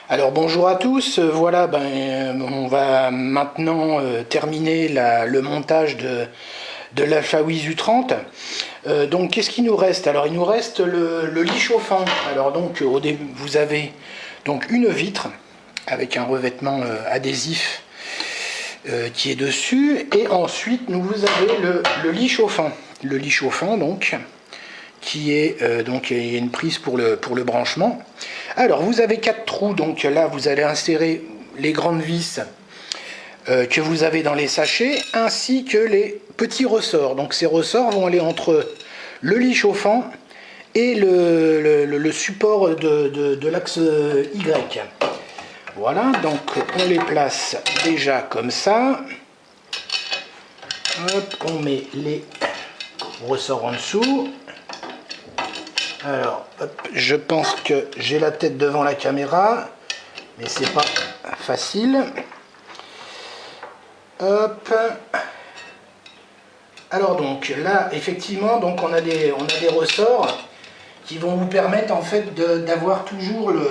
Alors bonjour à tous, voilà, on va maintenant terminer le montage de l'Alpha Wiz U30. Donc qu'est-ce qu'il nous reste? Alors il nous reste le lit chauffant. Alors donc vous avez donc une vitre avec un revêtement adhésif qui est dessus, et ensuite vous avez le lit chauffant. Le lit chauffant donc qui est donc il y a une prise pour le branchement. Alors vous avez 4 trous, donc là vous allez insérer les grandes vis que vous avez dans les sachets, ainsi que les petits ressorts. Donc ces ressorts vont aller entre le lit chauffant et le support de l'axe Y. Voilà, donc on les place déjà comme ça. Hop, on met les ressorts en dessous. Alors, hop, je pense que j'ai la tête devant la caméra, mais c'est pas facile. Hop. Alors donc là, effectivement, donc on a des ressorts qui vont vous permettre en fait d'avoir toujours le.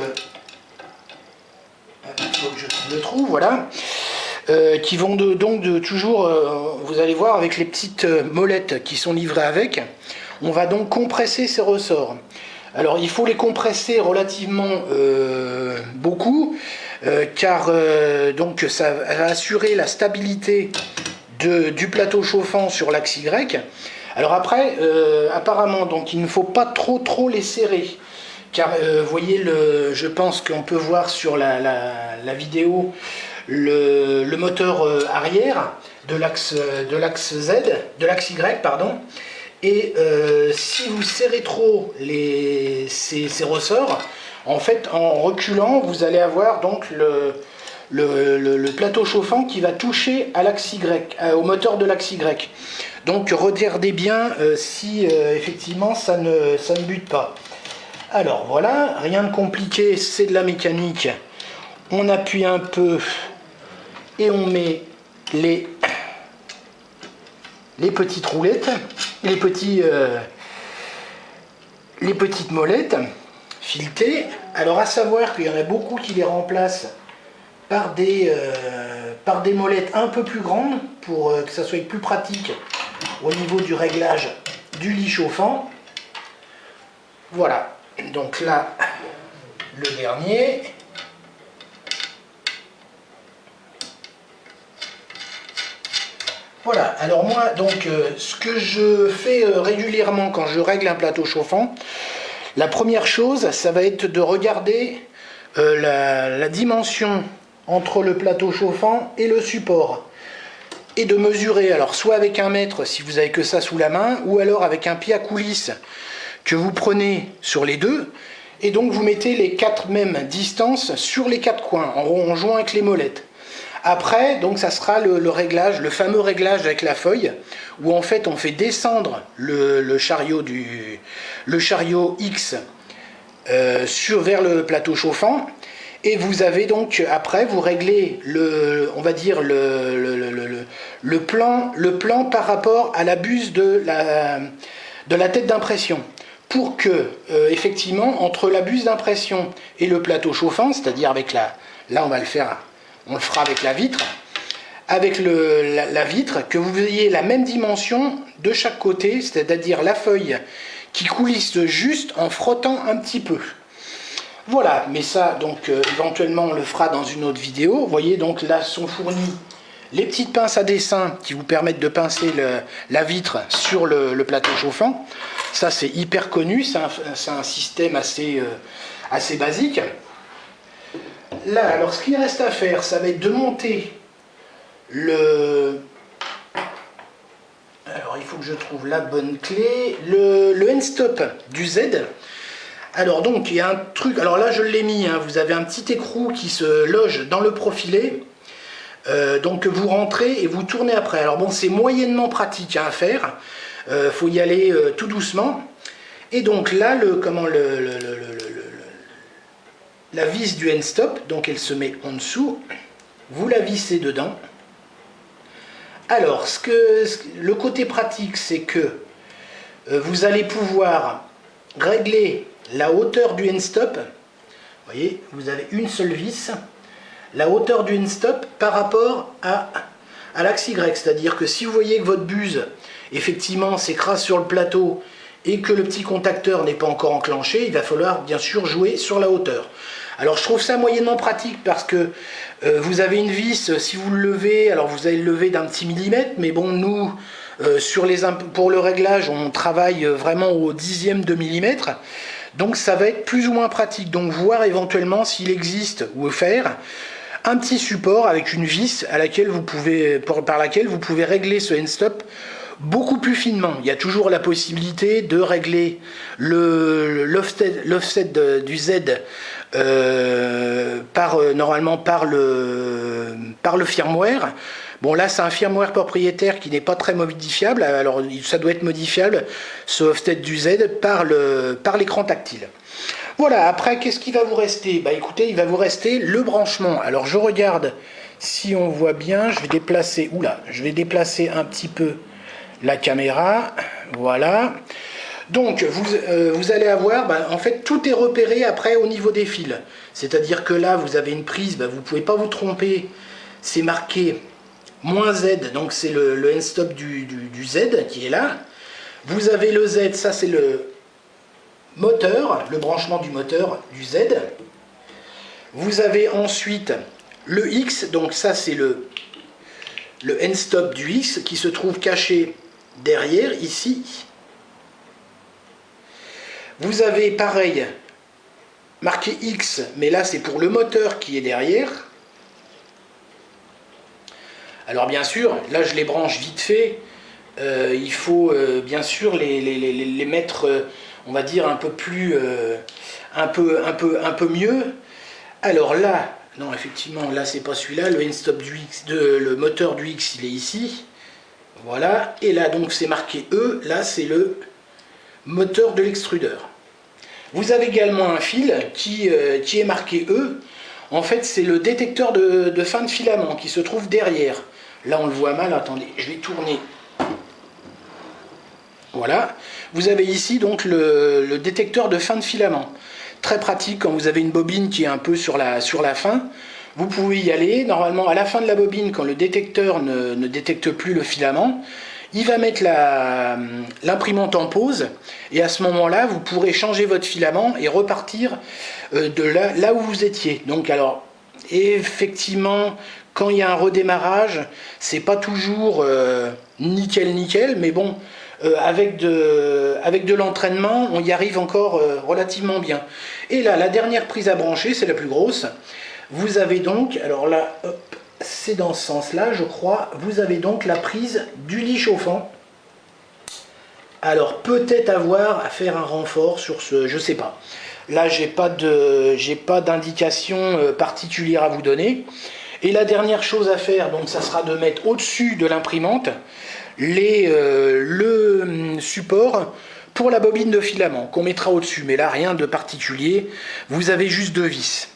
Il faut que je trouve le trou, voilà. Qui vont toujours, vous allez voir, avec les petites molettes qui sont livrées avec. On va donc compresser ces ressorts. Alors il faut les compresser relativement beaucoup, car donc ça va assurer la stabilité du plateau chauffant sur l'axe Y. Alors après, apparemment, donc il ne faut pas trop les serrer, car vous voyez, je pense qu'on peut voir sur la vidéo le moteur arrière de l'axe Y, pardon. Et si vous serrez trop ces ressorts, en fait, en reculant, vous allez avoir donc le plateau chauffant qui va toucher à l'axe Y, au moteur de l'axe Y. Donc regardez bien si effectivement ça ne bute pas. Alors voilà, rien de compliqué, c'est de la mécanique. On appuie un peu et on met les petites roulettes, les petites molettes filetées. Alors à savoir qu'il y en a beaucoup qui les remplacent par des molettes un peu plus grandes pour que ça soit plus pratique au niveau du réglage du lit chauffant. Voilà, donc là le dernier. Voilà, alors moi, donc, ce que je fais régulièrement quand je règle un plateau chauffant, la première chose, ça va être de regarder la dimension entre le plateau chauffant et le support. Et de mesurer, alors soit avec un mètre si vous avez que ça sous la main, ou alors avec un pied à coulisse que vous prenez sur les deux, et donc vous mettez les 4 mêmes distances sur les 4 coins, en jouant avec les molettes. Après, donc ça sera le réglage, le fameux réglage avec la feuille, où en fait on fait descendre le chariot X vers le plateau chauffant, et vous avez donc après vous réglez on va dire le plan par rapport à la buse de la tête d'impression, pour que effectivement entre la buse d'impression et le plateau chauffant, c'est-à-dire avec là on va le faire. On le fera avec la vitre. Avec la vitre, que vous ayez la même dimension de chaque côté, c'est-à-dire la feuille qui coulisse juste en frottant un petit peu. Voilà, mais ça, donc, éventuellement, on le fera dans une autre vidéo. Vous voyez, donc là sont fournies les petites pinces à dessin qui vous permettent de pincer la vitre sur le plateau chauffant. Ça, c'est hyper connu, c'est un système assez basique. Là, alors ce qu'il reste à faire, ça va être de monter alors il faut que je trouve la bonne clé, le end-stop du Z. Alors donc, il y a un truc, alors là je l'ai mis, hein, vous avez un petit écrou qui se loge dans le profilé, donc vous rentrez et vous tournez après. Alors bon, c'est moyennement pratique à faire, faut y aller tout doucement. Et donc là, la vis du end-stop, donc elle se met en dessous, vous la vissez dedans. Alors, le côté pratique, c'est que vous allez pouvoir régler la hauteur du end-stop Vous voyez, vous avez une seule vis. La hauteur du end stop par rapport à l'axe Y. C'est-à-dire que si vous voyez que votre buse, effectivement, s'écrase sur le plateau et que le petit contacteur n'est pas encore enclenché, il va falloir bien sûr jouer sur la hauteur. Alors je trouve ça moyennement pratique parce que vous avez une vis, si vous le levez, alors vous allez le lever d'un petit millimètre, mais bon, nous, pour le réglage, on travaille vraiment au dixième de millimètre, donc ça va être plus ou moins pratique. Donc voir éventuellement s'il existe ou faire un petit support avec une vis par laquelle vous pouvez régler ce end stop beaucoup plus finement. Il y a toujours la possibilité de régler l'offset du Z normalement par le firmware. Bon, là c'est un firmware propriétaire qui n'est pas très modifiable, alors ça doit être modifiable, ce offset du Z par l'écran tactile. Voilà, après qu'est-ce qui va vous rester? Bah écoutez, il va vous rester le branchement. Alors je regarde si on voit bien, je vais déplacer un petit peu la caméra, voilà. Donc vous allez avoir, en fait tout est repéré après au niveau des fils. C'est-à-dire que là vous avez une prise, vous ne pouvez pas vous tromper, c'est marqué -Z, donc c'est le end stop du Z qui est là. Vous avez le Z, ça c'est le moteur, le branchement du moteur du Z. Vous avez ensuite le X, donc ça c'est le end stop du X qui se trouve caché derrière ici. Vous avez pareil marqué X, mais là c'est pour le moteur qui est derrière. Alors bien sûr, là je les branche vite fait, il faut bien sûr les mettre, on va dire un peu plus, un peu mieux. Alors là, non effectivement là c'est pas celui-là, le end stop du X, le moteur du X il est ici, voilà, et là donc c'est marqué E, là c'est le moteur de l'extrudeur. Vous avez également un fil qui est marqué E. En fait, c'est le détecteur de fin de filament qui se trouve derrière. Là, on le voit mal. Attendez, je vais tourner. Voilà. Vous avez ici donc le détecteur de fin de filament. Très pratique quand vous avez une bobine qui est un peu sur la fin. Vous pouvez y aller. Normalement, à la fin de la bobine, quand le détecteur ne détecte plus le filament, il va mettre l'imprimante en pause et à ce moment-là, vous pourrez changer votre filament et repartir de là où vous étiez. Donc alors, effectivement, quand il y a un redémarrage, c'est pas toujours nickel, mais bon, avec de l'entraînement, on y arrive encore relativement bien. Et là, la dernière prise à brancher, c'est la plus grosse. Vous avez donc, alors là, hop, c'est dans ce sens-là, je crois. Vous avez donc la prise du lit chauffant. Alors peut-être avoir à faire un renfort sur ce, je sais pas. Là, j'ai pas d'indication particulière à vous donner. Et la dernière chose à faire, donc, ça sera de mettre au-dessus de l'imprimante le support pour la bobine de filament qu'on mettra au-dessus. Mais là, rien de particulier. Vous avez juste deux vis.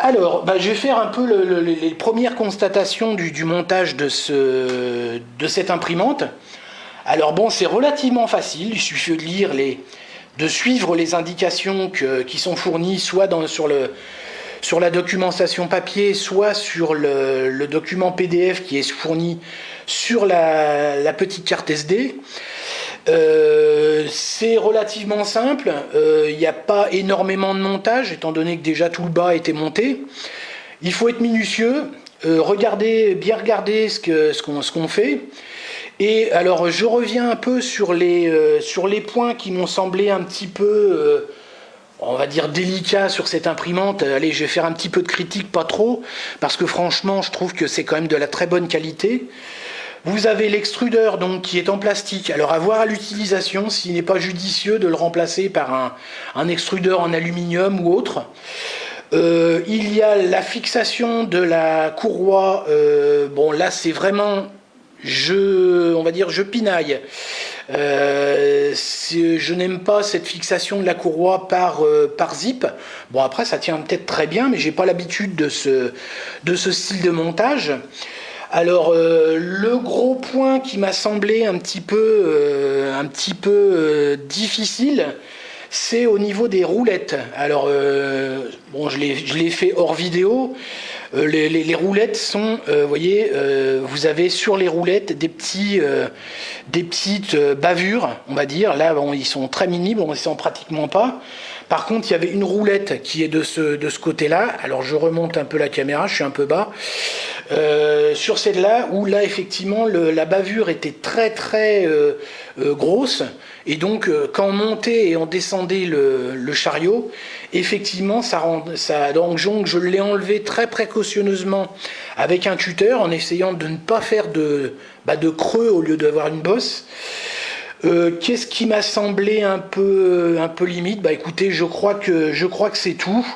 Alors, je vais faire un peu les premières constatations du montage de cette imprimante. Alors bon, c'est relativement facile, il suffit de lire de suivre les indications qui sont fournies soit sur la documentation papier, soit sur le document PDF qui est fourni sur la petite carte SD. C'est relativement simple, il n'y a pas énormément de montage étant donné que déjà tout le bas a été monté. Il faut être minutieux, bien regarder ce qu'on fait. Et alors je reviens un peu sur les points qui m'ont semblé un petit peu, on va dire délicats sur cette imprimante. Allez, je vais faire un petit peu de critique, pas trop, parce que franchement je trouve que c'est quand même de la très bonne qualité. Vous avez l'extrudeur donc qui est en plastique. Alors à voir à l'utilisation s'il n'est pas judicieux de le remplacer par un extrudeur en aluminium ou autre. Il y a la fixation de la courroie. Bon là c'est vraiment, on va dire je pinaille. Je n'aime pas cette fixation de la courroie par zip. Bon après ça tient peut-être très bien, mais j'ai pas l'habitude de ce style de montage. Alors le gros point qui m'a semblé un petit peu difficile, c'est au niveau des roulettes. Alors, bon, je l'ai fait hors vidéo. Les roulettes sont, vous voyez, vous avez sur les roulettes des petites bavures, on va dire. Là, bon, ils sont très minimes, on ne sent pratiquement pas. Par contre, il y avait une roulette qui est de ce côté-là. Alors, je remonte un peu la caméra, je suis un peu bas. Sur celle-là, où là, effectivement, la bavure était très, très grosse. Et donc, quand on montait et on descendait le chariot, effectivement, donc je l'ai enlevé très précautionneusement avec un cutter, en essayant de ne pas faire de creux au lieu d'avoir une bosse. Qu'est-ce qui m'a semblé un peu limite? Bah écoutez, je crois que c'est tout.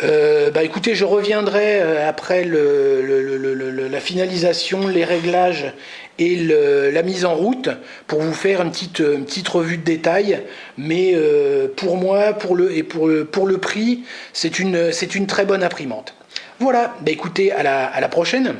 Bah écoutez, je reviendrai après la finalisation, les réglages et la mise en route pour vous faire une petite revue de détail. Mais pour moi, pour le prix, c'est une très bonne imprimante. Voilà, bah écoutez, à la prochaine.